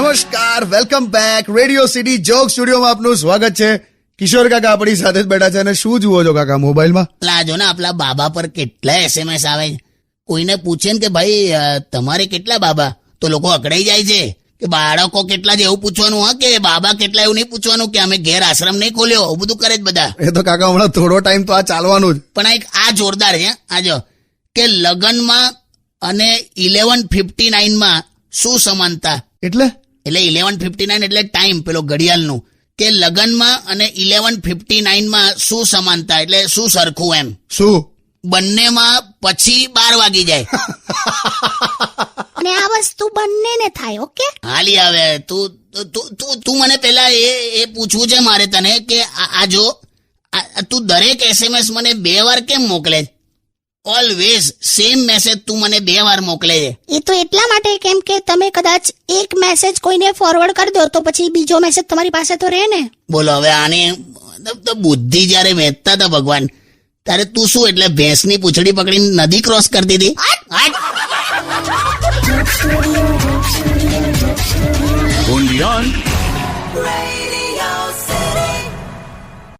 નમસ્કાર, welcome back. Radio city joke સ્ટુડિયોમાં આપનું સ્વાગત છે. કિશોર કાકા આપણી સાથે જ બેઠા છે. અને શું જુઓ છો કાકા મોબાઈલમાં? જો ને આપલા બાબા પર કેટલા SMS આવે છે. કોઈને પૂછે ને કે ભાઈ તમારે કેટલા બાબા, તો લોકો અકળાઈ જાય છે કે બાળકો કેટલા છે એવું પૂછવાનું, હા, કે બાબા કેટલા એવું નહીં પૂછવાનું કે અમે ઘેર આશ્રમ નહીં ખોલ્યો, એવું બધું કરે જ બધા. એ તો કાકા હમણાં થોડો ટાઈમ તો આ ચાલવાનું જ. પણ એક આ જોરદાર છે. આ જો કે લગનમાં અને 11:59 શું સમાનતા? એટલે 11:59 એટલે ટાઈમ, પેલો ઘડિયાળનું, કે લગનમાં અને 11:59 શું સમાનતા એટલે શું સરખું એમ? શું? બંનેમાં પછી 12 વાગી જાય. અને આ વસ્તુ બંનેને થાય. ઓકે, હાલી આવે. તું મને પેલા એ પૂછવું છે મારે તને કે આ જો તું દરેક SMS મને 2 વાર કેમ મોકલે? ઓલવેઝ સેમ મેસેજ તું મને 2 વાર મોકલે છે. એ તો એટલા માટે કેમ કે તમે કદાચ એક મેસેજ કોઈને ફોરવર્ડ કરી દો તો પછી બીજો મેસેજ તમારી પાસે તો રહે ને. બોલો હવે આની તો બુદ્ધિ જયારે વહેંચતા હતા ભગવાન, ત્યારે તું શું એટલે ભેંસની પૂંછડી પકડીને નદી ક્રોસ કરતી હતી? Only on